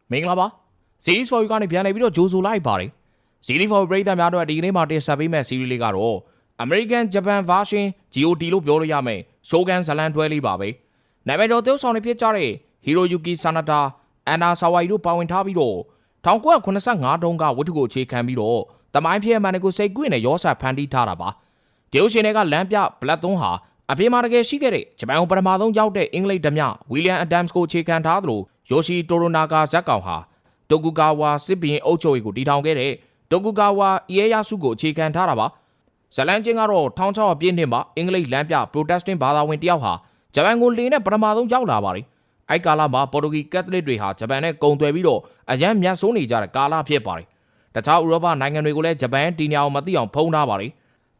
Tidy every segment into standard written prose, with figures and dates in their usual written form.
မင်္ဂလာပါ Series 4ကနေပြန်နေပြီးတော့ဂျိုဆိုလိုက်ပါတယ် Series 4 ပရိသတ်များတို့ဒီကနေ့မှာတင်ဆက်ပေးမယ့် series လေးကတော့ American Japan version GOT လို့ပြောလို့ရမယ် Shogun ဇာတ်လမ်းတွဲလေးပါပဲနာမည်ကျော်သရုပ်ဆောင်တွေဖြစ်ကြတဲ့ Hiroyuki Sanada အန်နာဆာဝါရီတို့ပါဝင်ထားပြီးတော့1985တုန်းကဝတ္ထုကိုအခြေခံပြီးတော့တမိုင်းဖြစ်မှန်ကိုစိတ်ကူးနဲ့ရောစာဖန်တီးထားတာပါဒီဥရှင်တွေကလမ်းပြ Black 3ဟာအပြင်မှာတကယ်ရှိခဲ့တဲ့ဂျပန်ကိုပထမဆုံးရောက်တဲ့အင်္ဂလိပ်ဓမြ William Adams ကိုအခြေခံထားသလို Yoshi Toranaga ဇက်ကောင်ဟာတိုကူဂါဝါစစ်ဘီရင်အုပ်ချုပ်ရေးကိုတည်ထောင်ခဲ့တဲ့တိုကူဂါဝါအီယေယာစုကိုအခြေခံထားတာပါဇလန်ချင်းကတော့1600ပြည့်နှစ်မှာအင်္ဂလိပ်လမ်းပြ Protestant ဘာသာဝင်တယောက်ဟာဂျပန်ကိုလေနဲ့ပထမဆုံးရောက်လာပါတယ်အဲ့ကာလမှာပေါ်တူဂီကက်သလစ်တွေဟာဂျပန်နဲ့ကုန်သွယ်ပြီးတော့အရန်မြတ်ဆိုးနေကြတဲ့ကာလဖြစ်ပါတယ်တခြားဥရောပနိုင်ငံတွေကိုလည်းဂျပန်တင်ညာအောင်မသိအောင်ဖုံးထားပါတယ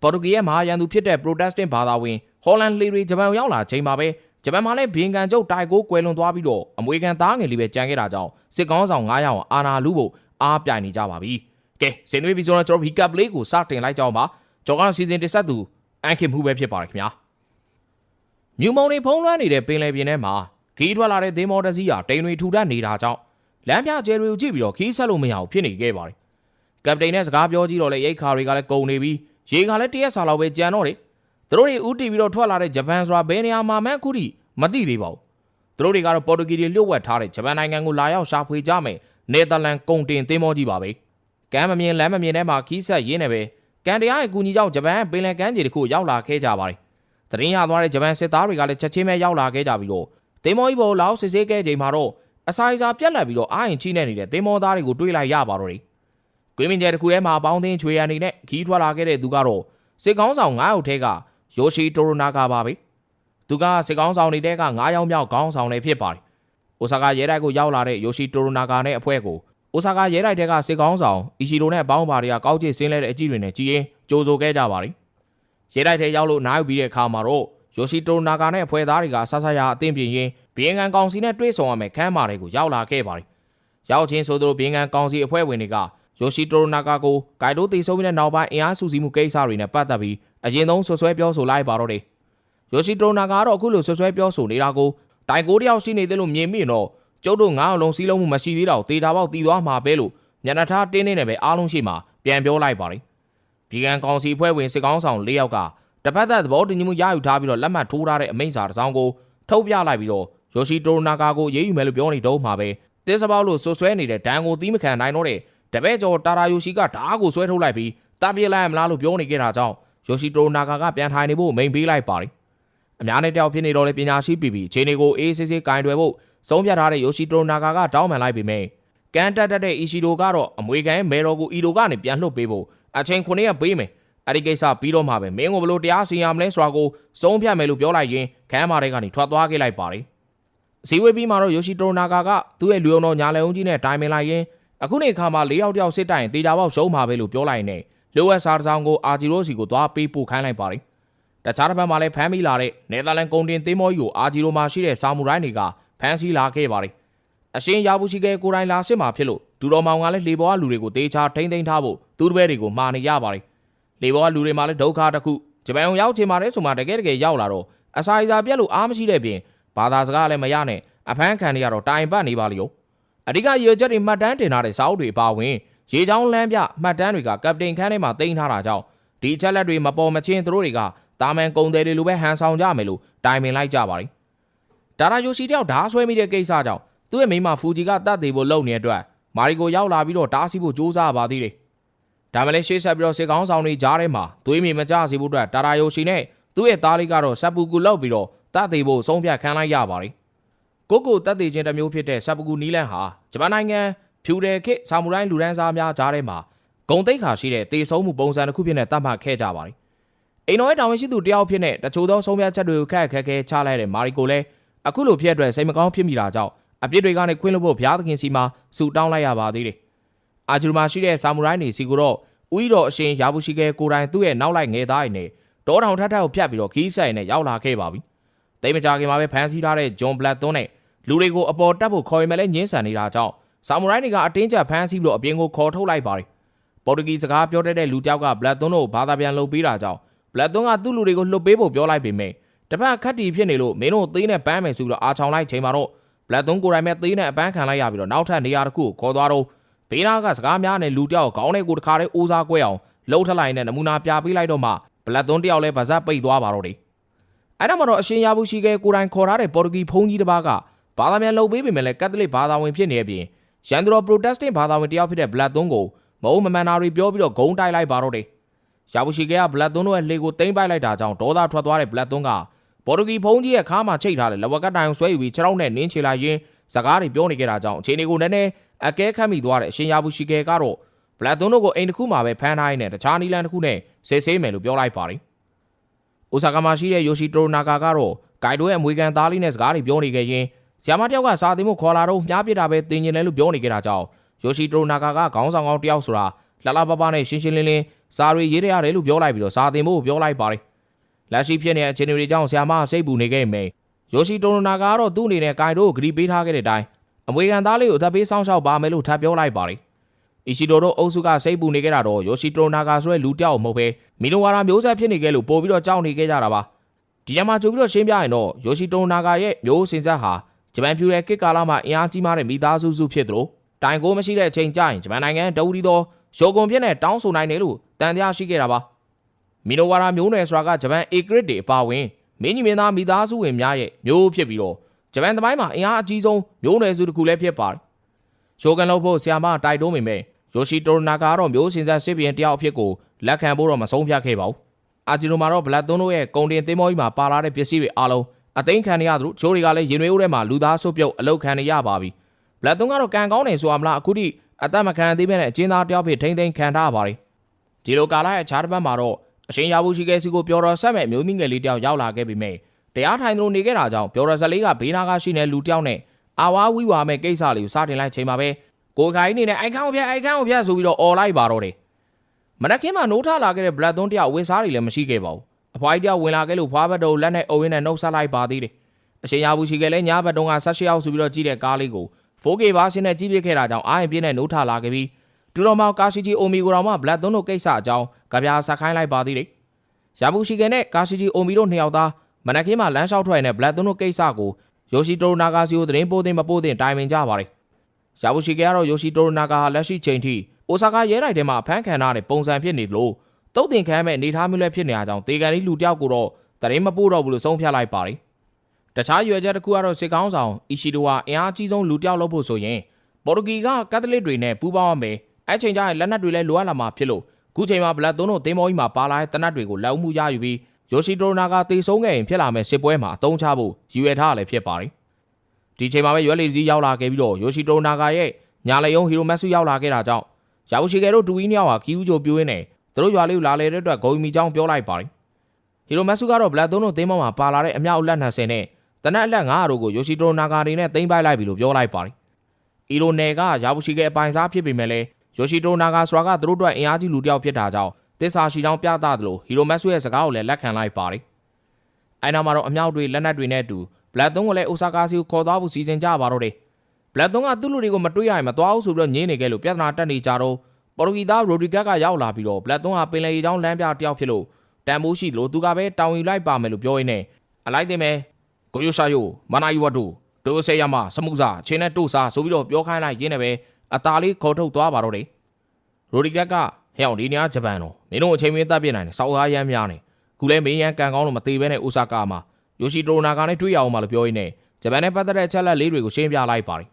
်ပေါ်တူဂီရဲ့မဟာရန်သူဖြစ်တဲ့ Protestant ဘာသာဝင်ဟော်လန်လီတွေဂျပန်ရောက်လာချိန်မှာပဲဂျပန်မှာလည်းဘင်ကန်ကျုပ်တိုင်ကိုကွယ်လွန်သွားပြီးတော့အမွေခံသားငယ်လေးပဲကြံခဲ့တာကြောင့်စစ်ကောင်းဆောင်900အောင်အာနာလူဖို့အားပြိုင်နေကြပါပြီ။ကဲစင်သွေးပြီးဆိုတော့ကျွန်တော် recap လေးကိုစတင်လိုက်ကြအောင်ပါ။ကျွန်တော်ကစီစဉ်တင်ဆက်သူအန်ခင်မှုပဲဖြစ်ပါတယ်ခင်ဗျာ။မြူမုံတွေဖုံးလွှမ်းနေတဲ့ပင်လယ်ပြင်ထဲမှာခီးထွက်လာတဲ့သင်းမောတစည်းဟာတိမ်တွေထူထပ်နေတာကြောင့်လမ်းပြကျဲတွေကိုကြည့်ပြီးတော့ခီးဆက်လို့မရအောင်ဖြစ်နေခဲ့ပါတယ်။ကပတိန်နဲ့စကားပြောကြည့်တော့လေရိတ်ခါတွေကလည်းကုန်နေပြီးရေကလည်းတရက်စာလောက်ပဲကြံတော့တယ်။သူတို့တွေဥတီပြီးတော့ထွက်လာတဲ့ဂျပန်ဆိုတာဘယ်နေရာမှာမှအခုထိမသိသေးပါဘူးသူတို့တွေကတော့ပေါ်တူဂီတွေလျှို့ဝှက်ထားတဲ့ဂျပန်နိုင်ငံကိုလာရောက်ရှာဖွေကြမယ်နယ်သာလန်ကုန်တင်သင်းမောကြီးပါပဲကမ်းမမြင်လမ်းမမြင်ထဲမှာခီးဆက်ရင်းနေပဲကန်တရားရဲ့ကူညီကြောင့်ဂျပန်ပင်လယ်ကမ်းခြေတစ်ခုရောက်လာခဲ့ကြပါတယ်သတင်းရသွားတဲ့ဂျပန်စစ်သားတွေကလည်းချက်ချင်းပဲရောက်လာခဲ့ကြပြီးတော့သင်းမောကြီးပေါ်လောက်စစ်ဆေးခဲ့ချိန်မှာတော့အစာအစာပြက်လက်ပြီးတော့အာရင်ချိနေနေတဲ့သင်းမောသားတွေကိုတွေးလိုက်ရပါတော့တယ်ကွေးမင်းကျဲတစ်ခုထဲမှာပေါင်းသင်းချွေရန်နေနဲ့ခီးထွက်လာခဲ့တဲ့သူကတော့စစ်ကောင်းဆောင်9ယောက်ထဲကယိုရှီတိုရိုနာဂါပါပဲသူကစစ်ကောင်းဆောင်နေတဲ့က9ယောက်မြောက်ခေါင်းဆောင်လည်းဖြစ်ပါတယ်။အိုဆာကာရဲတိုက်ကိုရောက်လာတဲ့ယိုရှီတိုရိုနာဂါနဲ့အဖွဲ့ကိုအိုဆာကာရဲတိုက်တဲ့ကစစ်ကောင်းဆောင်အီရှီရိုနဲ့ပေါင်းပါတွေကကောက်ကျစ်ဆင်းလဲတဲ့အကြည့်တွေနဲ့ကြည်ရင်ကြိုဆိုခဲ့ကြပါတယ်။ရဲတိုက်ထဲရောက်လို့နားယူပြီးတဲ့အခါမှာတော့ယိုရှီတိုရိုနာဂါနဲ့အဖွဲ့သားတွေကဆဆရာအသင်းပြင်းရင်ဘီယန်ကန်ကောင်စီနဲ့တွေ့ဆုံရမယ်ခန်းမာတွေကိုရောက်လာခဲ့ပါတယ်။ရောက်ချင်းဆိုသူတို့ဘီယန်ကန်ကောင်စီအဖွဲ့ဝင်တွေကယိုရှီတိုရိုနာဂါကိုဂိုင်ဒိုတီဆိုပြီးတဲ့နောက်ပိုင်းအင်အားစုစည်းမှုကိစ္စတွေနဲ့ပတ်သက်ပြီးအရင်ဆုံးဆွဆွဲပြောဆိုလိုက်ပါတော့တယ်။ယိုရှီတိုနာကတော့အခုလိုဆွဆွဲပြောဆိုနေတာကိုတိုင်ကိုတယောက်ရှိနေတယ်လို့မြင်မိတော့ကျုပ်တို့9အောင်လုံးစီးလုံးမှုမရှိသေးတော့တေတာပေါက်တီးသွားမှာပဲလို့မျက်နှာထားတင်းနေနေပဲအားလုံးရှိမှပြန်ပြောလိုက်ပါတယ်။ဒီကံကောင်စီဖွဲ့ဝင်စစ်ကောင်းဆောင်4ယောက်ကတစ်ဖက်သက်သဘောတူညီမှုရယူထားပြီးတော့လက်မှတ်ထိုးထားတဲ့အမိန့်စာတစ်စောင်ကိုထုတ်ပြလိုက်ပြီးတော့ယိုရှီတိုနာကိုရေးယူမယ်လို့ပြောနေတော့မှာပဲတစ်စပေါက်လို့ဆွဆွဲနေတဲ့ဒဏ်ကိုသီးမခံနိုင်တော့တဲ့တပည့်ကျော်တာရာယိုရှီကဓာတ်ကိုဆွဲထုတ်လိုက်ပြီးတပ်ပြလိုက်မလားလို့ပြောနေကြတာကြောင့်ယိုရှီတိုနာကပြန်ထိုင်နေဖို့မိန်ပေးလိုက်ပါတယ်အများနဲ့တယောက်ဖြစ်နေတော့လေပညာရှိပြီးခြေနေကိုအေးဆေးဆေးကင်တွယ်ဖို့ဆုံးဖြတ်ထားတဲ့ယိုရှီတိုနာကတောင်းပန်လိုက်ပေမဲ့ကန်တက်တဲ့အီရှီရိုကတော့အမွေခံရဲ့မဲတော်ကိုအီရိုကနေပြန်လွှတ်ပေးဖို့အချိန်9ရက်ပေးမယ်အဲ့ဒီကိစ္စပြီးတော့မှပဲမင်းကိုဘလို့တရားစီရင်ရမလဲဆိုတာကိုဆုံးဖြတ်မယ်လို့ပြောလိုက်ရင်ခန်းမာတဲ့ကနေထွက်သွားခဲ့လိုက်ပါတယ်အစည်းအဝေးပြီးမှတော့ယိုရှီတိုနာကသူ့ရဲ့လူအောင်တော်ညာလဲုံကြီးနဲ့တိုင်ပင်လိုက်ရင်အခုနေခါမှာ4ယောက်တယောက်စစ်တိုင်တေချာပေါက်ရှုံးမှာပဲလို့ပြောလိုက်နေလိုအပ်စာတစ်စောင်ကိုအာဂျီရိုစီကိုသွားပေးပို့ခိုင်းလိုက်ပါတယ်တခြားတစ်ဖက်မှာလည်းဖမ်းမိလာတဲ့နယ်သာလန်ကုန်တင်သင်းမောကြီးကိုအာဂျီရိုမှာရှိတဲ့ဆာမူရိုင်းတွေကဖမ်းဆီးလာခဲ့ပါတယ်အရှင်ယာဘူးရှိကဲကိုတိုင်းလာစစ်မှာဖြစ်လို့ဒူတော်မောင်ကလည်းလေပေါ်ကလူတွေကိုတေချာထိမ့်သိမ်းထားဖို့သူ့တပည့်တွေကိုမှားနေရပါတယ်လေပေါ်ကလူတွေမှာလည်းဒုက္ခတစ်ခုဂျပန်ရောက်ချင်ပါတယ်ဆိုမှတကယ်ရောက်လာတော့အစာအစာပြက်လို့အားမရှိတဲ့ပြင်ဘာသာစကားလည်းမရနဲ့အဖမ်းခံတွေကတော့တိုင်ပတ်နေပါလိမ့်အဓိကရေချက်တွေမှတ်တမ်းတင်ထားတဲ့စာအုပ်တွေပါဝင်ရေချောင်းလမ်းပြမှတ်တမ်းတွေကကပတိန်ခန်းထဲမှာတင်ထားတာကြောင့်ဒီချက်လက်တွေမပေါ်မချင်းသူတို့တွေကတာမန်ကုံတယ်တွေလိုပဲဟန်ဆောင်ကြမယ်လို့တိုင်ပင်လိုက်ကြပါတယ်။ဒါရာယိုရှီတယောက်ဓာဆွဲမိတဲ့ကိစ္စကြောင့်သူ့ရဲ့မိမဖူဂျီကတတ်သေးဖို့လုပ်နေတဲ့အတွက်မာရီကိုရောက်လာပြီးတော့တားဆီးဖို့ကြိုးစားပါသေးတယ်။ဒါမှလည်းရှေ့ဆက်ပြီးတော့စစ်ကောင်းဆောင်တွေကြားထဲမှာသွေးမြေမကျစေဖို့အတွက်ဒါရာယိုရှီနဲ့သူ့ရဲ့သားလေးကတော့ဆက်ပူကူလောက်ပြီးတော့တတ်သေးဖို့ဆုံးဖြတ်ခံလိုက်ရပါတယ်။ကိုတတ်သေးခြင်းတစ်မျိုးဖြစ်တဲ့ဆက်ပူကူနီလန်ဟာဂျပန်နိုင်ငံဖြူတယ်ခေတ်ဆာမူရိုင်းလူဒန်းစားများကြားထဲမှာဂုံတိတ်ခါရှိတဲ့တေဆုံးမှုပုံစံတစ်ခုဖြစ်နေတတ်မှတ်ခဲ့ကြပါတယ်။အိမ်တော်ရဲ့တာဝန်ရှိသူတယောက်ဖြစ်တဲ့တချို့သောဆုံးဖြတ်ချက်တွေကိုခက်ခဲချလိုက်တဲ့မာရီကိုလည်းအခုလိုဖြစ်အတွက်စိတ်မကောင်းဖြစ်မိတာကြောင့်အပြစ်တွေကနေခွင့်လွှတ်ဖို့ဘုရားသခင်စီမှာဆုတောင်းလိုက်ရပါသေးတယ်။အာဂျူမာရှိတဲ့ဆာမူရိုင်းတွေစီကိုတော့ဦးရီတော်အရှင်ယာဘူးရှိကဲကိုတိုင်သူ့ရဲ့နောက်လိုက်ငယ်သားတွေနဲ့ဒေါတောင်ထထကိုဖြတ်ပြီးတော့ခီးဆိုင်နဲ့ရောက်လာခဲ့ပါပြီ။တိတ်မကြခင်မှာပဲဖမ်းဆီးထားတဲ့ဂျွန်ဘလက်သွန်းနဲ့လူတွေကိုအပေါ်တက်ဖို့ခေါ်ရမယ်လဲညှင်းဆန်နေတာကြောင့်ဆာမူရိုင်းတွေကအတင်းကျပ်ဖမ်းဆီးပြီးတော့အပြင်ကိုခေါ်ထုတ်လိုက်ပါတယ်။ပေါ်တူဂီစကားပြောတတ်တဲ့လူတယောက်ကဘလက်သွန်းတို့ဘာသာပြန်လုပ်ပေးတာကြောင့်ဘလက်သွန်းကသူ့လူတွေကိုလှုပ်ပေးဖို့ပြောလိုက်ပေမဲ့တစ်ဖက်ခက်တီဖြစ်နေလို့မင်းတို့သေးနဲ့ပန်းမယ်ဆိုပြီးတော့အာချောင်လိုက်ချိန်မှာတော့ ဘလက်သွန်းကိုယ်တိုင်မဲ့သေးနဲ့အပန်းခံလိုက်ရပြီးတော့နောက်ထပ်နေရာတစ်ခုကိုခေါ်သွားတော့ဘေးနာကစကားများနဲ့လူတယောက်ခေါင်းထဲကိုတခါတည်းအိုးစားကွဲအောင်လှုပ်ထလိုက်တဲ့နမူနာပြပေးလိုက်တော့မှဘလက်သွန်းတယောက်လည်းဗဇက်ပိတ်သွားပါတော့တယ်အဲ့ဒါမှတော့အရှင်ရဘူးရှိကဲကိုယ်တိုင်ခေါ်ထားတဲ့ပေါ်တူဂီဘုန်းကြီးတစ်ပါးကဘာသာပြန်လုပ်ပေးပေမဲ့လည်းကက်သလစ်ဘာသာဝင်ဖြစ်နေပြင်ရန်သူတော်ပရိုတက်စတင့်ဘာသာဝင်တယောက်ဖြစ်တဲ့ဘလက်သွန်းကိုမအုံမမှန်တာတွေပြောပြီးတော့ဂုံတိုက်လိုက်ပါတော့တယ်ရဘူးရှိကဲကဘလက်သွန်းတို့ရဲ့လှေကိုတိမ့်ပိုက်လိုက်တာကြောင့်ဒေါသထွက်သွားတဲ့ဘလက်သွန်းကပေါ်တူဂီဘုန်းကြီးရဲ့ခါမှာချိတ်ထားတဲ့လဝကတိုင်ဆွဲယူပြီးခြေထောက်နဲ့နင်းချလိုက်ရင်းစကားတွေပြောနေကြတာကြောင့်အခြေအနေကိုနည်းနည်းအကဲခတ်မိသွားတဲ့အရှင်ရဘူးရှိကဲကတော့ဘလက်သွန်းတို့ကိုအိမ်တစ်ခုမှာပဲဖမ်းထားရင်းနဲ့တခြားနီလန်တစ်ခုနဲ့ဆေးဆေးမယ်လို့ပြောလိုက်ပါတယ်။အိုဆာကာမှာရှိတဲ့ယိုရှိတိုနာကာကတော့ဂိုင်ဒိုရဲ့အမွေခံသားလေးနဲ့စကားတွေပြောနေခဲ့ရင်ဆရာမတယောက်ကစာသင်ဖို့ခေါ်လာတော့မြားပြစ်တာပဲတင်ကျင်တယ်လို့ပြောနေကြတာကြောင့်ယိုရှိတိုနာကာကခေါင်းဆောင်ကောင်းတယောက်ဆိုတာလှလှပပနဲ့ရှင်းရှင်းလင်းလင်းစာတွေရေးရတယ်လို့ပြောလိုက်ပြီးတော့စာသင်ဖို့ပြောလိုက်ပါတယ်။လက်ရှိဖြစ်နေတဲ့အခြေအနေတွေကြောင့်ဆရာမစိတ်ပူနေခဲ့မိန်ယိုရှိတိုနာကာကတော့သူ့အနေနဲ့ဂိုင်ဒိုကိုဂရီပေးထားခဲ့တဲ့အတိုင်းအမွေခံသားလေးကိုအသက်ပေးဆောင်ရှောက်ပါမယ်လို့ထပ်ပြောလိုက်ပါတယ်။အီရှီတိုတို့အုပ်စုကစိတ်ပူနေကြတာတော့ယိုရှိတိုနာကာဆိုတဲ့လူတယောက်မဟုတ်ပဲမီနိုဝါရာမျိုးဆက်ဖြစ်နေခဲ့လို့ပို့ပြီးတော့ကြောက်နေခဲ့ကြတာပါ။ဒီညမှာကြိုပြီးတော့ရှင်းပြရင်တော့ယိုရှိတိုနာကာရဲ့မျိုးစင်ဆက်ဟာဂျပန်ဖြူတဲ့ခေတ်ကာလမှာအင်အားကြီးမားတဲ့မိသားစုဖြစ်သလိုတိုင်ကိုမရှိတဲ့အချိန်ကျရင်ဂျပန်နိုင်ငံဒုတိယသောရိုဂွန်ဖြစ်တဲ့တောင်းဆိုနိုင်တယ်လို့တန်တရားရှိခဲ့တာပါ။မီနိုဝါရာမျိုးနွယ်ဆိုတာကဂျပန်အေဂရစ်တွေအပါဝင်မင်းကြီးမင်းသားမိသားစုဝင်များရဲ့မျိုးဖြစ်ပြီးတော့ဂျပန်သမိုင်းမှာအင်အားအကြီးဆုံးမျိုးနွယ်စုတစ်ခုလည်းဖြစ်ပါတယ်။ရိုဂန်လို့ဖို့ဆရာမတိုက်တွန်းမိမယ်ယိုရှိတိုနာကာကတော့မျိုးစင်ဆက်စစ်ဘီရင်တယောက်အဖြစ်ကိုလက်ခံဖို့တော့မဆုံးဖြတ်ခဲ့ပါဘူး။အာဂျီရိုမှာတော့ဘလက်သွန်းတို့ရဲ့ကုန်တင်သင်းမောကြီးမှာပါလာတဲ့ပစ္စည်းတွေအားလုံးအသိမ်းခံရသလိုချိုးတွေကလည်းရင်ရွေးဦးထဲမှာလူသားဆုပ်ပြုတ်အလုတ်ခံရပါပြီ။ဘလက်သွန်းကတော့ကံကောင်းနေဆိုအမလားအခုထိအသက်မခံသေးပဲနဲ့အကျဉ်းသားတယောက်ဖြစ်ထိမ့်သိမ်းခံထားရပါတယ်။ဒီလိုကာလရဲ့အခြားတစ်ပတ်မှာတော့အရှင်ရဘူးရှိခဲ့စီကိုပြောတော်ဆက်မဲ့မျိုးမင်းငယ်လေးတယောက်ရောက်လာခဲ့ပြီးမြဲတရားထိုင်သလိုနေခဲ့တာကြောင့်ပြောတော်ဆက်လေးကဘေးနာကရှိနေလူတယောက်နဲ့အာဝါဝီဝါမဲ့ကိစ္စလေးကိုစတင်လိုက်ချိန်မှာပဲကိုခိုင်နေနဲ့အိုက်ခန်းကိုဖျက်ဆိုပြီးတော့អော်လိုက်ပါတော့တယ်မနက်ခင်းမှာနိုးထလာခဲ့တဲ့ဘလက်သွန်းတယောက်ဝေစားတွေလည်းမရှိခဲ့ပါဘူးအဖွားကြီးတယောက်ဝင်လာခဲ့လို့ဖွားဘက်တော်လက်နဲ့အုပ်ရင်းနဲ့နှုတ်ဆက်လိုက်ပါသေးတယ်အရှင်ရဘူးရှိခဲ့လဲညဘက်တုန်းက18ရောက်ဆိုပြီးတော့ကြည့်တဲ့ကားလေးကို 4K ဘားရှင်းနဲ့ကြည့်ပြခဲ့တာကြောင့်အားရင်ပြင်းနဲ့နိုးထလာခဲ့ပြီးတူတော်မောင်ကာရှိဂျီအိုမီကိုတော်မှဘလက်သွန်းတို့ကိစ္စအကြောင်းကြပြာဆက်ခိုင်းလိုက်ပါသေးတယ်ရဘူးရှိခဲ့နဲ့ကာရှိဂျီအိုမီတို့နှစ်ယောက်သားမနက်ခင်းမှာလမ်းလျှောက်ထွက်နေတဲ့ဘလက်သွန်းတို့ကိစ္စကိုယိုရှိတိုနာကာစီကိုသတင်းပို့တင်မပို့တင်တိုင်ပင်ကြပါတယ်ရဘူးရှိခဲ့ကတော့ယိုရှိတိုနာကာဟာလက်ရှိချိန်ထိအိုဆာကာရဲတိုက်ထဲမှာအဖမ်းခံရတဲ့ပုံစံဖြစ်နေလို့တုတ်တင်ခမ်းမဲ့အနေထားမျိုးလည်းဖြစ်နေကြအောင်တေကန်လေးလူတယောက်ကိုတော့သတင်းမပို့တော့ဘူးလို့ဆုံးဖြတ်လိုက်ပါတယ်တခြားရွယ်ချက်တစ်ခုကတော့စစ်ကောင်းဆောင်အီရှီတိုဟာအင်အားကြီးဆုံးလူတယောက်လုပ်ဖို့ဆိုရင်ပေါ်တူဂီကကက်သလစ်တွေနဲ့ပူးပေါင်းရမယ်အဲ့ချိန်ကျရင်လက်နက်တွေလည်းလိုအပ်လာမှာဖြစ်လို့ခုချိန်မှာဘလက်သွန်းတို့သင်းမောကြီးမှာပါလာတဲ့တနက်တွေကိုလက်ဦးမှုရယူပြီးယိုရှိတိုနာကာတေဆုံးခဲ့ရင်ဖြစ်လာမယ့်စစ်ပွဲမှာအသုံးချဖို့ရည်ရွယ်ထားလည်းဖြစ်ပါတယ်ဒီချိန်မှာပဲရွက်လီစီရောက်လာခဲ့ပြီးတော့ယိုရှိတိုနာကာရဲ့ညာလေယုံဟီရိုမက်ဆူရောက်လာခဲ့တာကြောင့်ရာဘူးရှိကဲတို့တူကြီးနှစ်ယောက်ဟာခီးဦးချိုပြိုးရင်းနဲ့သူတို့ရွာလေးကိုလာလေတဲ့အတွက်ဂုံမီချောင်းပြောလိုက်ပါတယ်ဟီရိုမက်ဆူကတော့ဘလက်သွန်းတို့သင်းမောမှာပါလာတဲ့အမြောက်အလက်20နဲ့တနက်အလက်9တို့ကိုယိုရှိတိုနာကာတွေနဲ့သိမ်းပိုက်လိုက်ပြီလို့ပြောလိုက်ပါတယ်အီရိုနယ်ကရာဘူးရှိကဲအပိုင်စားဖြစ်ပေမဲ့လည်းယိုရှိတိုနာကာဆိုတာကသူတို့အတွက်အင်အားကြီးလူတယောက်ဖြစ်တာကြောင့်သစ္စာရှိကြောင်းပြသသလိုဟီရိုမက်ဆူရဲ့စကားကိုလည်းလက်ခံလိုက်ပါတယ်အဲ့နောက်မှာတော့အမြောက်တွေလက်နက်တွေနဲ့အတူဘလက်သွန်းကိုလည်းအိုဆာကာစီကိုခေါ်သွားဖို့စီစဉ်ကြပါတော့တယ်ဘလက်သွန်းကသူ့လူတွေကိုမတွေ့ရရင်မသွားဘူးဆိုပြီးတော့ညင်းနေခဲ့လို့ပြဿနာတက်နေကြတော့ပေါ်တူဂီသားရိုဒီဂက်ကရောက်လာပြီးတော့ဘလက်သွန်းဟာပင်လယ်ရေကြောင်းလမ်းပြတယောက်ဖြစ်လို့တန်ဖိုးရှိလို့သူကပဲတောင်ယူလိုက်ပါမယ်လို့ပြောရင်းနဲ့အလိုက်တင်မယ်ကိုယိုဆာယိုမနာယူဝတ်တို့ဒိုဆေယမစမှုစာချင်းနဲ့တို့စာဆိုပြီးတော့ပြောခိုင်းလိုက်ရင်းနဲ့ပဲအသားလေးခေါ်ထုတ်သွားပါတော့တယ်ရိုဒီဂက်ကဟဲ့အောင်ဒီနေရာဂျပန်တော့မင်းတို့အချိန်မင်းတပ်ပြနိုင်တယ်စောက်သားရမ်းများနေခုလဲမင်းရန်ကန်ကောင်းလို့မသေးဘဲနဲ့အိုဆာကာမှာယိုရှိတိုနာကာနဲ့တွေ့ရအောင်မလို့ပြောရင်းနဲ့ဂျပန်နဲ့ပတ်သက်တဲ့အချက်လက်လေးတွေကိုရှင်းပြလိုက်ပါတယ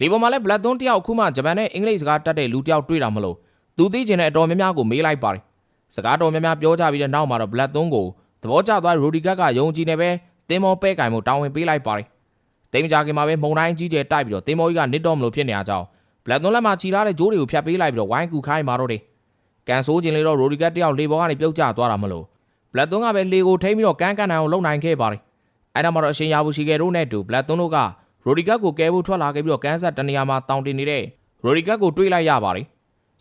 ်လေပေါ်မှာလည်းဘလက်သွန်းတယောက်ခုမှဂျပန်နဲ့အင်္ဂလိပ်စကားတတ်တဲ့လူတယောက်တွေ့တာမလို့သူသိကျင်တဲ့အတော်များများကိုမေးလိုက်ပါတယ်စကားတော်များများပြောကြပြီးတဲ့နောက်မှာတော့ဘလက်သွန်းကိုသဘောကျသွားရိုဒီဂက်ကယုံကြည်နေပဲတင်းမောပဲကင်မှုတောင်းဝင်ပေးလိုက်ပါတယ်တိမ်ကြခင်မှာပဲမုံတိုင်းကြီးကျယ်တိုက်ပြီးတော့တင်းမောကြီးကနစ်တော့မလို့ဖြစ်နေကြအောင်ဘလက်သွန်းလက်မှာခြိထားတဲ့ဂျိုးတွေကိုဖျက်ပေးလိုက်ပြီးတော့ဝိုင်းကူခိုင်းပါတော့တယ်ကန်ဆိုးခြင်းလေးတော့ရိုဒီဂက်တယောက်လေပေါ်ကနေပြုတ်ကျသွားတာမလို့ဘလက်သွန်းကပဲလေကိုထိမ့်ပြီးတော့ကန်းကန်နိုင်အောင်လုပ်နိုင်ခဲ့ပါတယ်အဲ့ဒါမှတော့အရှင်ရဘူးရှိခဲ့တို့နဲ့တူဘလက်သွန်းတို့ကရိုဒီဂက်ကိုကဲဖို့ထွက်လာခဲ့ပြီးတော့ကန်ဆတ်တနေရာမှာတောင်းတင်နေတဲ့ရိုဒီဂက်ကိုတွေးလိုက်ရပါတယ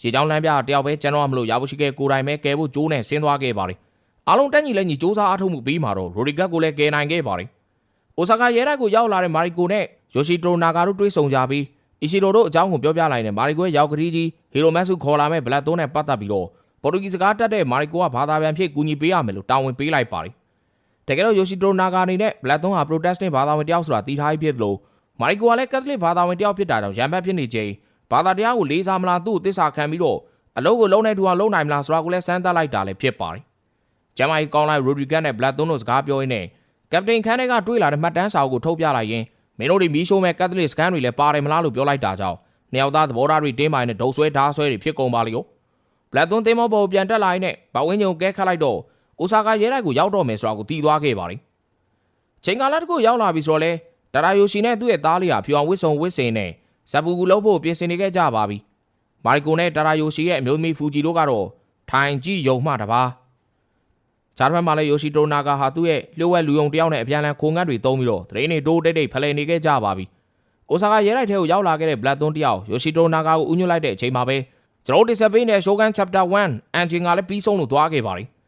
်ရေချောင်းလမ်းပြတယောက်ပဲကျန်တော့မလို့ရဘူးရှိခဲ့ကိုယ်တိုင်ပဲကဲဖို့ကြိုးနဲ့ဆင်းသွားခဲ့ပါတယ်အားလုံးတက်ညီလက်ညီစူးစမ်းအားထုတ်မှုပြီးမှတော့ရိုဒီဂက်ကိုလည်းကဲနိုင်ခဲ့ပါတယ်အိုဆာကာရဲတိုက်ကိုရောက်လာတဲ့မာရီကိုနဲ့ယိုရှိတိုနာကာတို့တွေ့ဆုံကြပြီးအီရှီတိုတို့အကြောင်းကိုပြောပြလိုက်တဲ့မာရီကိုရဲ့ရောက်ကလေးကြီးဟီရိုမက်ဆူခေါ်လာမဲ့ဘလက်သွန်းနဲ့ပတ်သက်ပြီးတော့ပေါ်တူဂီစကားတတ်တဲ့မာရီကိုကဘာသာပြန်ဖြစ်ကူညီပေးရမယ်လို့တာဝန်ပေးလိုက်ပါတယ်တကယ်တော့ယိုရှိတိုနာကာအနေနဲ့ဘလက်သွန်းဟာပရိုတက်စတန့်ဘာသာဝင်တယောက်ဆိုတာတီးထားပြီးဖြစ်သလို မာရီကိုကလည်းကက်သလစ်ဘာသာဝင်တယောက်ဖြစ်တာကြောင့်ရံဖက်ဖြစ်နေချိန်ဘာသာတရားကိုလေးစားမလားသူ့ကိုသစ္စာခံပြီးတော့အလုပ်ကိုလုံးနေတူအောင်လုပ်နိုင်မလားဆိုတာကိုလည်းစမ်းသပ်လိုက်တာလည်းဖြစ်ပါတယ်။ဂျမိုင်ကောင်းလိုက်ရိုဒရီဂက်နဲ့ဘလက်သွန်းတို့စကားပြောရင်းနဲ့ကပတိန်ခန်းတွေကတွေးလာတဲ့မှတ်တမ်းစာအုပ်ကိုထုတ်ပြလိုက်ရင်မင်းတို့တွေမီးရှိုးမဲ့ကက်သလစ်စကန်တွေလည်းပါတယ်မလားလို့ပြောလိုက်တာကြောင့်နှစ်ယောက်သားသဘောထားတွေတင်းမာနေတဲ့ဒုံဆွဲဓာတ်ဆွဲတွေဖြစ်ကုန်ပါလိမ့်။ဘလက်သွန်းသင်းမောပေါ်ပြန်တက်လာရင်နဲ့ဘဝင်းညုံကဲခတ်လိုက်တော့အိုဆာကာရဲတိုက်ကိုရောက်တော့မယ်ဆိုတာကိုသိသွားခဲ့ပါတယ်။ချိန်ကာလတစ်ခုရောက်လာပြီဆိုတော့လေတာရာယိုရှီနဲ့သူ့ရဲ့သားလေးဟာဖြူအောင်ဝစ်စုံဝစ်စင်နဲ့ဇပူကူလုပ်ဖို့ပြင်ဆင်နေခဲ့ကြပါပြီ။မာရီကိုနဲ့တာရာယိုရှီရဲ့အမျိုးသမီးဖူဂျီတို့ကတော့ထိုင်ကြည့်ယုံမှတပါ။ဂျာဒမန်မှာလည်းယိုရှီတိုနာဂါဟာသူ့ရဲ့လျှို့ဝှက်လူယုံတယောက်နဲ့အပြန်အလှန်ခိုးငတ်တွေတုံးပြီးတော့တရင်တွေတိုးတိတ်တိတ်ဖလှယ်နေခဲ့ကြပါပြီ။အိုဆာကာရဲတိုက်ထဲကိုရောက်လာခဲ့တဲ့ဘလက်သွန်းတယောက်ယိုရှီတိုနာဂါကိုဥညွှတ်လိုက်တဲ့အချိန်မှာပဲကျွန်တော်တို့တစ်ဆက်ပေးနေတဲ့ Shogun Chapter 1အန်ဂျင်ကလည်းပြီးဆုံးလို့သွားခဲ့ပါတယ်။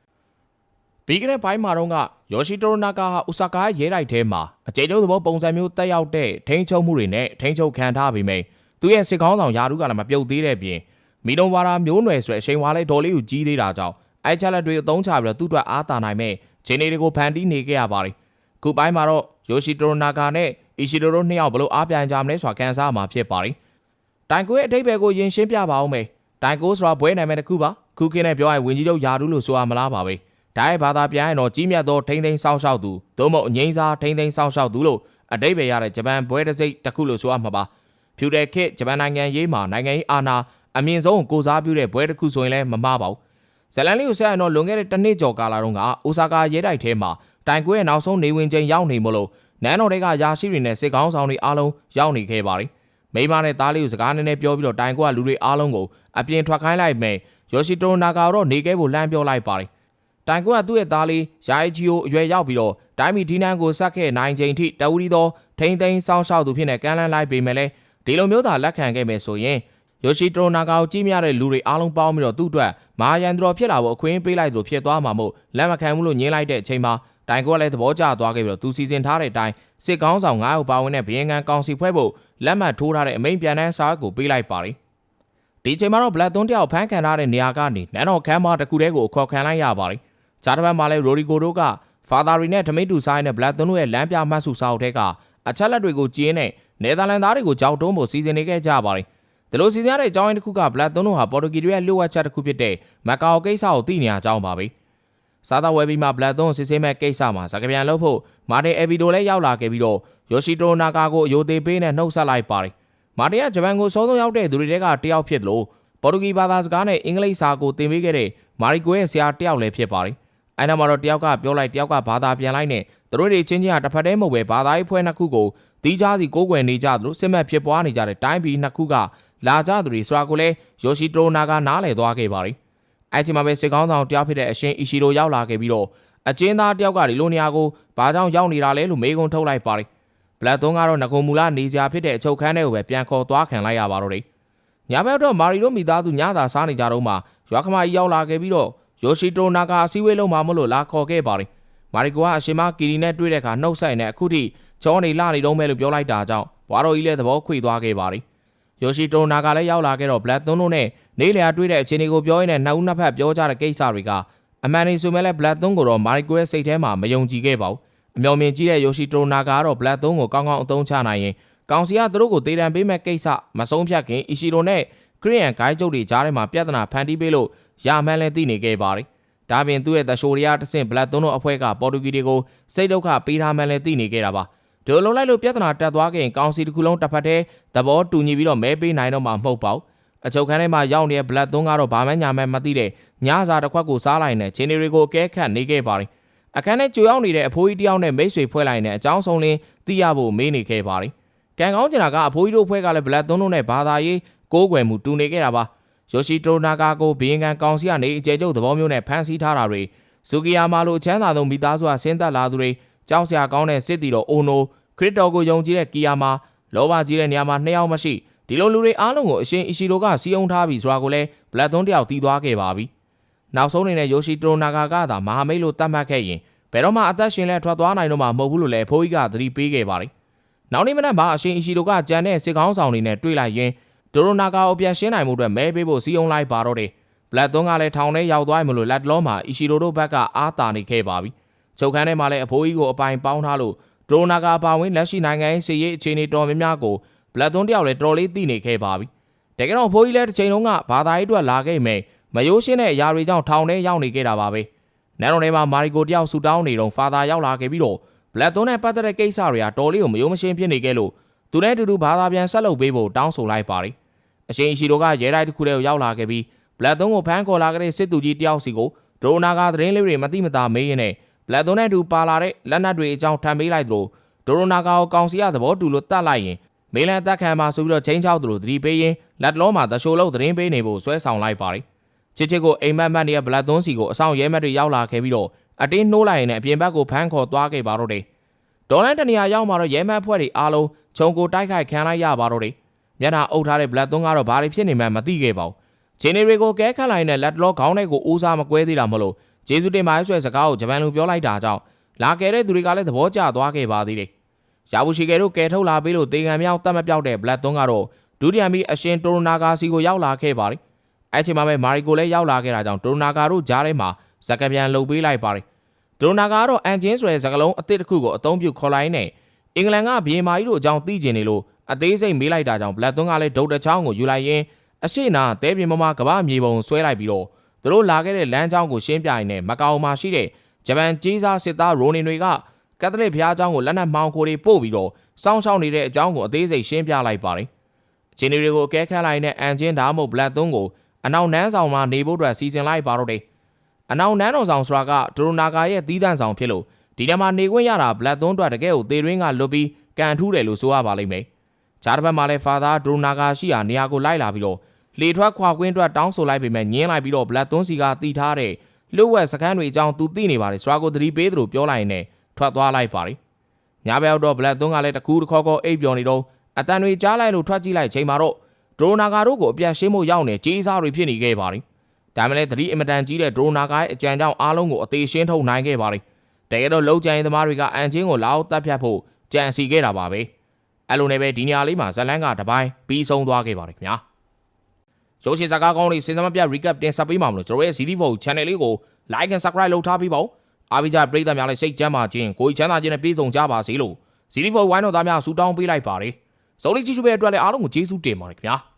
ပြီးခဲ့တဲ့ဘိုင်းမှာတော့ကယိုရှီတိုနာဂါဟာအိုဆာကာရဲတိုက်ထဲမှာအကျေကျုပ်သဘောပုံစံမျိုးတက်ရောက်တဲ့ထိန်းချုပ်မှုတွေနဲ့ထိန်းချုပ်ခံထားပြီးမြဲသူရဲ့စစ်ကောင်းဆောင်ယာရုကလည်းမပြုတ်သေးတဲ့ပြင်မီဒုံဝါရာမျိုးနွယ်ဆိုတဲ့အချိန်ဝါလဲဒေါ်လေးကိုကြီးသေးတာကြောင့်အဲ့ချက်လက်တွေအသုံးချပြီးတော့သူ့အတွက်အားတာနိုင်မဲ့ဂျင်းတွေကိုဖန်တီးနေခဲ့ရပါတယ်။ခုပိုင်းမှာတော့ယိုရှီတိုနာဂါနဲ့အီရှီတိုတို့နှစ်ယောက်ဘလို့အားပြန်ကြမလဲဆိုတာကန်စားမှာဖြစ်ပါတယ်။တိုင်ကိုရဲ့အထိပ္ပယ်ကိုယင်ရှင်းပြပါအောင်မယ်။တိုင်ကိုဆိုတာဘွဲနာမည်တစ်ခုပါ။ခုခင်းနဲ့ပြောရရင်ဝင်ကြီးချုပ်ယာရုလို့ဆိုရမလားပါပဲ။ဒါရဲ့ဘာသာပြန်ရင်တော့ကြီးမြတ်သောထိန်းသိမ်းစောင့်ရှောက်သူသို့မဟုတ်အငိမ့်စားထိန်းသိမ်းစောင့်ရှောက်သူလို့အထိပ္ပယ်ရတဲ့ဂျပန်ဘွဲတစ်စိတ်တစ်ခုလို့ဆိုရမှာပါ။ဖြူတဲ့ခေတ်ဂျပန်နိုင်ငံရေးမှာနိုင်ငံရေးအာဏာအမြင့်ဆုံးကိုစားပြုတဲ့ဘွဲတစ်ခုဆိုရင်လည်းမမှားပါဘူး။ဇလန်လေးကိုဆက်ရတော့လွန်ခဲ့တဲ့တစ်နှစ်ကျော်ကာလတုန်းကအိုဆာကာရဲတိုက်ထဲမှာတိုင်ကိုရဲ့နောက်ဆုံးနေဝင်ချိန်ရောက်နေမလို့နန်းတော်တွေကယာရှိတွေနဲ့စစ်ကောင်းဆောင်တွေအားလုံးရောက်နေခဲ့ပါတယ်။မိမနဲ့သားလေးကိုစကားနည်းနည်းပြောပြီးတော့တိုင်ကိုကလူတွေအားလုံးကိုအပြင်ထွက်ခိုင်းလိုက်မယ်။ယိုရှီတိုနာဂါတော့နေခဲ့ဖို့လှမ်းပြောလိုက်ပါတယ်။တိုင်ကိုကသူ့ရဲ့သားလေးယာအီချီကိုအရွယ်ရောက်ပြီးတော့တိုင်းပြည်ဒီနန်းကိုဆက်ခဲ့နိုင်ချိန်ထိတဝူရီသောထိန်းသိမ်းစောင့်ရှောက်သူဖြစ်နေကမ်းလှမ်းလိုက်ပေမဲ့လည်းဒီလိုမျိုးသာလက်ခံခဲ့မယ်ဆိုရင်ယိုရှီတိုနာဂါကိုကြီးမြတဲ့လူတွေအားလုံးပေါင်းပြီးတော့သူ့အတွက်မာယန်တော်ဖြစ်လာဖို့အခွင့်ပေးလိုက်လို့ဖြစ်သွားမှာမို့လက်မခံဘူးလို့ညင်းလိုက်တဲ့အချိန်မှာတိုင်ကိုကလည်းသဘောကျသွားခဲ့ပြီးတော့သူစီစဉ်ထားတဲ့အတိုင်းစစ်ကောင်းဆောင်9ဦးပါဝင်တဲ့ဘီယန်ကန်ကောင်စီဖွဲ့ဖို့လက်မှတ်ထိုးထားတဲ့အမိန့်ပြန်တန်းစာကိုပေးလိုက်ပါတယ်။ဒီချိန်မှာတော့ဘလက်သွန်းတယောက်ဖမ်းခံထားတဲ့နေရာကနေနန်းတော်ခမ်းမတစ်ခုတည်းကိုခေါ်ခံလိုက်ရပါတယ်။ဂျာတပတ်မှာလည်းရိုဒီကိုတို့ကဖာသာရီနဲ့ထမိတ်တူဆိုင်နဲ့ဘလက်သွန်းတို့ရဲ့လမ်းပြမှတ်စုစာအုပ်ထဲကအချက်လက်တွေကိုကျင်းနဲ့နယ်သာလန်သားတွေကိုကြောက်တုံးဖို့စီစဉ်နေခဲ့ကြပါတယ်။ဒီလိုစီစဉ်ရတဲ့အကြောင်းရင်းတစ်ခုကဘလက်သွန်းတို့ဟာပေါ်တူဂီတွေရဲ့လျှို့ဝှက်ချက်တစ်ခုဖြစ်တဲ့မက်ကာအိုကိစ္စကိုသိနေရကြောင်းပါပဲ။စားသောက်ဝယ်ပြီးမှဘလက်သွန်းစစ်ဆေးမဲ့ကိစ္စမှာစကားပြန်လုပ်ဖို့မာတင်အဗီဒိုလည်းရောက်လာခဲ့ပြီးတော့ယိုရှီတိုနာဂါကိုအယိုသေးပေးနဲ့နှုတ်ဆက်လိုက်ပါတယ်။မာတင်ကဂျပန်ကိုစောဆုံးရောက်တဲ့သူတွေထဲကတယောက်ဖြစ်လို့ပေါ်တူဂီဘာသာစကားနဲ့အင်္ဂလိပ်စာကိုသင်ပေးခဲ့တဲ့မာရီကိုရဲ့ဆရာတယောက်လည်းဖြစ်ပါတယ်။အဲ့နောက်မှာတော့တယောက်ကပြောလိုက်တယောက်ကဘာသာပြန်လိုက်နဲ့သူတို့တွေချင်းချင်းကတစ်ဖက်တည်းမဟုတ်ပဲဘာသာရေးဖွဲ့နှစ်ခုကိုတီးခြားစီကိုးကွယ်နေကြသလိုစစ်မှတ်ဖြစ်ပွားနေကြတဲ့တိုင်းပြည်နှစ်ခုကလာကြသူတွေဆိုတာကိုလည်းယိုရှီတိုနာဂါနားလည်သွားခဲ့ပါတယ်။အဲ့ဒီမှာပဲစစ်ကောင်းဆောင်တယောက်ဖြစ်တဲ့အရှင်အီရှီရိုရောက်လာခဲ့ပြီးတော့အကျဉ်းသားတယောက်ကဒီလိုနေရာကိုဘာကြောင့်ရောက်နေတာလဲလို့မေးခွန်းထုတ်လိုက်ပါတယ်။ဘလက်သွန်းကတော့ငကုံမူလာနေစရာဖြစ်တဲ့အချုပ်ခန်းထဲကိုပဲပြန်ခေါ်သွားခံလိုက်ရပါတော့တယ်။ညဘက်တော့မာရီတို့မိသားစုညသာစားနေကြတော့မှရွာခမကြီးရောက်လာခဲ့ပြီးတော့ယိုရှီတိုနာဂါအစည်းအဝေးလုံးမှာမလို့လာခေါ်ခဲ့ပါတယ်။မာရီကိုကအရှင်မကီရီနဲ့တွေ့တဲ့အခါနှုတ်ဆက်နေအခုထိချောနေလာနေတော့မယ်လို့ပြောလိုက်တာကြောင့်ဘွားတော်ကြီးလည်းသဘောခွေသွားခဲ့ပါတယ်။ယိုရှီတိုနာဂါလည်းရောက်လာခဲ့တော့ဘလက်သွန်းတို့နဲ့နေလျာတွေ့တဲ့အခြေအနေကိုပြောရင်းနဲ့နှစ်ဦးနှစ်ဖက်ပြောကြတဲ့ကိစ္စတွေကအမှန်တည်းဆိုမဲ့လည်းဘလက်သွန်းကိုတော့မာရီကိုရဲ့စိတ်ထဲမှာမယုံကြည်ခဲ့ပါဘူး။အမျှော်မြင်ကြည့်တဲ့ယိုရှီတိုနာဂါကတော့ဘလက်သွန်းကိုကောင်းကောင်းအသုံးချနိုင်ရင်ကောင်စီကသူတို့ကိုတေတံပေးမဲ့ကိစ္စမဆုံးဖြတ်ခင်အီရှီရိုနဲ့ခရီးယန်ဂိုင်းကျုပ်တွေကြားထဲမှာပြဿနာဖန်တီးပေးလို့ရမှန်းလည်းသိနေခဲ့ပါတယ်။ဒါပြင်သူ့ရဲ့သရှိုရီယာတဆင့်ဘလက်သွန်းတို့အဖွဲ့ကပေါ်တူဂီတွေကိုစိတ်ဒုက္ခပေးထားမှန်းလည်းသိနေခဲ့တာပါ။ဒီလိုလိုက်လို့ပြဿနာတက်သွားခဲ့ရင်ကောင်စီတစ်ခုလုံးတစ်ဖက်တည်းသဘောတူညီပြီးတော့မဲပေးနိုင်တော့မှမဟုတ်ပါဘူး။အချုပ်ခန်းထဲမှာရောက်နေတဲ့ဘလက်သွန်းကတော့ဘာမှညာမှမသိတဲ့ညစာတစ်ခွက်ကိုစားလိုက်နဲ့ချင်းတွေကိုအကဲခတ်နေခဲ့ပါတယ်။အခန်းထဲကြိုရောက်နေတဲ့အဖိုးကြီးတယောက်နဲ့မိတ်ဆွေဖွဲ့လိုက်နဲ့အကြောင်းဆုံးလင်းသိရဖို့မေးနေခဲ့ပါတယ်။ကံကောင်းကျင်တာကအဖိုးကြီးတို့ဖွဲ့ကလည်းဘလက်သွန်းတို့နဲ့ဘာသာရေးကိုးကွယ်မှုတူနေခဲ့တာပါ။ယိုရှီတိုနာဂါကိုဘီယန်ကန်ကောင်စီကနေအကျယ်ကျုပ်သဘောမျိုးနဲ့ဖမ်းဆီးထားတာတွေဇူကီယာမာလိုချမ်းသာသောမိသားစုကဆင်းသက်လာသူတွေကြောက်စရာကောင်းတဲ့စစ်တီတော်အိုနိုခရစ်တော်ကိုယုံကြည်တဲ့ကီယာမာလောဘကြီးတဲ့နေရာမှာနှစ်ယောက်မရှိဒီလိုလူတွေအားလုံးကိုအရှင်အီရှီရိုကစီးအောင်ထားပြီးဆိုတာကိုလည်းဘလက်သွန်းတယောက်တီးသွားခဲ့ပါပြီ။နောက်ဆုံးနေတဲ့ယိုရှီတိုနာဂါကသာမဟာမိတ်လို့သတ်မှတ်ခဲ့ရင်ဘယ်တော့မှအသက်ရှင်လဲထွက်သွားနိုင်တော့မှာမဟုတ်ဘူးလို့လည်းဖိုးကြီးကသတိပေးခဲ့ပါတယ်။နောက်နေ့မနက်မှာအရှင်အီရှီရိုကကြံတဲ့စစ်ကောင်းဆောင်တွေနဲ့တွေ့လိုက်ရင်ဒိုရိုနာဂါကိုပြန်ရှင်းနိုင်မှုအတွက်မဲပေးဖို့စီးအောင်လိုက်ပါတော့တယ်။ဘလက်သွန်းကလည်းထောင်ထဲရောက်သွားမှလို့လက်တလုံးမှာအီရှီရိုတို့ဘက်ကအားတာနေခဲ့ပါပြီ။ချုပ်ခန်းထဲမှာလည်းအဖိုးကြီးကိုအပိုင်ပေါင်းထားလို့ဒ ဒရိုနာဂါပါဝင်လက်ရှိနိုင်ငံရေးစီရေးအခြေအနေတော်များများကိုဘလက်သွန်းတယောက်လည်းတော်လေးသိနေခဲ့ပါပြီတကယ်တော့ဖိုးကြီးလည်းတစ်ချိန်လုံးကဘာသာရေးအတွက်လာခဲ့မယ်မယိုးရှင်းတဲ့အရာတွေကြောင့်ထောင်ထဲရောက်နေခဲ့တာပါပဲနန်းတော်ထဲမှာမာရီကိုတယောက်ဆူတောင်းနေတော့ဖာသာရောက်လာခဲ့ပြီးတော့ဘလက်သွန်းနဲ့ပတ်သက်တဲ့ကိစ္စတွေကတော်လေးကိုမယိုးမရှင်းဖြစ်နေခဲ့လို့သူနဲ့အတူတူဘာသာပြန်ဆက်လုပ်ပေးဖို့တောင်းဆိုလိုက်ပါတယ်အရှင်ရှိတို့ကရဲတိုက်တစ်ခုတည်းကိုရောက်လာခဲ့ပြီးဘလက်သွန်းကိုဖမ်းခေါ်လာခဲ့တဲ့စစ်သူကြီးတယောက်စီကိုဒရိုနာဂါသတင်းလေးတွေမတိမတာမေးရင်းနဲ့ဘလက်သွန်းနဲ့အတူပါလာတဲ့လက်နက်တွေအကြောင်းထပ်မေးလိုက်သလိုဒရိုနာဂါကိုကောင်စီရသဘောတူလို့တတ်လိုက်ရင်မေလန်တက်ခံမှာဆိုပြီးတော့ချင်းချောက်သူတို့သတိပေးရင်းလက်လောမှာတရှိုးလုံးသတင်းပေးနေဖို့ဆွဲဆောင်လိုက်ပါတယ်ချစ်ချစ်ကိုအိမ်မက်မက်နေတဲ့ဘလက်သွန်းစီကိုအဆောင်ရဲမက်တွေရောက်လာခဲ့ပြီးတော့အတင်းနှိုးလိုက်ရင်လည်းအပြင်ဘက်ကိုဖမ်းခေါ်သွားခဲ့ပါတော့တယ်ဒေါ်လန်တနေရာရောက်မှာတော့ရဲမက်ဖွဲ့တွေအားလုံးခြုံကိုတိုက်ခိုက်ခံလိုက်ရပါတော့တယ်မျက်နှာအုပ်ထားတဲ့ဘလက်သွန်းကတော့ဘာတွေဖြစ်နေမှန်းမသိခဲ့ပါဘူးဂျင်းနေတွေကိုကဲခတ်လိုက်တဲ့လက်လောခေါင်းထဲကိုဦးစားမကွဲသေးတာမလို့ဂျေဇုတင်မိုင်းဆွဲစကားကိုဂျပန်လူပြောလိုက်တာကြောင့်လာခဲ့တဲ့သူတွေကလည်းသဘောကျသွားခဲ့ပါသေးတယ်ရာဘူရှိကဲတို့ကဲထုတ်လာပေးလို့တေငံမြောက်တတ်မပြောက်တဲ့ဘလက်သွန်းကတော့ဒုတိယမီအရှင်တိုရိုနာဂါစီကိုရောက်လာခဲ့ပါတယ်အဲ့ချိန်မှာပဲမာရီကိုလည်းရောက်လာခဲ့တာကြောင့်တိုရိုနာဂါတို့ကြားထဲမှာဇက်ကပြန်လှုပ်ပေးလိုက်ပါတယ်တိုရိုနာဂါကတော့အန်ဂျင်းဆိုတဲ့စကားလုံးအသစ်တစ်ခုကိုအသုံးပြုခေါ်လိုက်နဲ့အင်္ဂလန်ကဘီမာကြီးတို့အကြောင်းသိကျင်နေလို့အသေးစိတ်မေးလိုက်တာကြောင့်ဘလက်သွန်းကလည်းဒုတ်တချောင်းကိုယူလိုက်ရင်းအရှိနာတဲပြင်မမကဘာမြေပုံဆွဲလိုက်ပြီးတော့သူတို့လာခဲ့တဲ့လမ်းကြောင်းကိုရှင်းပြရင်းနဲ့မကောင်မှာရှိတဲ့ဂျပန်ကြီးစားစစ်သားရိုနင်တွေကကက်သလစ်ဘုရားကျောင်းကိုလက်နက်မှောင်ခိုတွေပို့ပြီးတော့စောင့်ရှောက်နေတဲ့အကြောင်းကိုအသေးစိတ်ရှင်းပြလိုက်ပါတယ်။ချင်းတွေကိုအကဲခတ်လိုက်တဲ့အန်ဂျင်းဒါမှမဟုတ်ဘလက်သွန်းကိုအနောက်နန်းဆောင်မှာနေဖို့အတွက်စီစဉ်လိုက်ပါတော့တယ်။အနောက်နန်းတော်ဆောင်ဆိုတာကဒရိုနာဂါရဲ့သီးသန့်ဆောင်ဖြစ်လို့ဒီထဲမှာနေခွင့်ရတာဘလက်သွန်းအတွက်တကယ်ကိုသေရင်းကလွတ်ပြီးကန်ထူးတယ်လို့ဆိုရပါလိမ့်မယ်။ဂျားတစ်ဖက်မှာလည်းဖာသာဒရိုနာဂါရှိရာနေရာကိုလိုက်လာပြီးတော့လေထွက်ခွာကွင်းအတွက်တောင်းဆိုလိုက်ပေမဲ့ညင်းလိုက်ပြီးတော့ဘလက်သွန်းစီကတီးထားတဲ့လွတ်ဝက်စခန်းတွေအကြောင်းသူသိနေပါတယ်ဆိုတာကိုသတိပေးသလိုပြောလိုက်ရင်လည်းထွက်သွားလိုက်ပါတယ်။ညဘက်တော့ဘလက်သွန်းကလည်းတကူးတစ်ခေါက်ခေါက်အိပ်ပျော်နေတော့အတန်တွေကြားလိုက်လို့ထွက်ကြည့်လိုက်ချိန်မှာတော့ဒရိုနာဂါတို့ကိုအပြတ်ရှင်းဖို့ရောက်နေကြေးစားတွေဖြစ်နေခဲ့ပါတယ်။ဒါမှလည်းသတိအင်မတန်ကြီးတဲ့ဒရိုနာဂါရဲ့အကြံကြောင့်အားလုံးကိုအသေးရှင်းထုတ်နိုင်ခဲ့ပါတယ်။တကယ်တော့လုံခြုံရေးသမားတွေကအန်ချင်းကိုလာအောင်တပ်ဖြတ်ဖို့ကြံစီခဲ့တာပါပဲ။အဲ့လိုနဲ့ပဲဒီနေရာလေးမှာဇလန်းကတပိုင်းပြီးဆုံးသွားခဲ့ပါတယ်ခင်ဗျာ။ရုပ်ရှင်ဇာတ်ကားကောင်းလေးစင်စမပြ recap တင်ဆက်ပေးမှာမလို့ကျွန်တော်ရဲ့ ZD4 channel လေးကို like and subscribe လုပ်ထားပြီးပါဦး။အားပေးကြပရိသတ်များလည်းစိတ်ချမ်းသာခြင်းကိုယ်ချမ်းသာခြင်းနဲ့ပြည့်စုံကြပါစေလို့ ZD4 ဝိုင်းတော်သားများဆုတောင်းပေးလိုက်ပါတယ်။စုံလင်ကြည့်ရှုပေးတဲ့အတွက်လည်းအားလုံးကိုကျေးဇူးတင်ပါတယ်ခင်ဗျာ။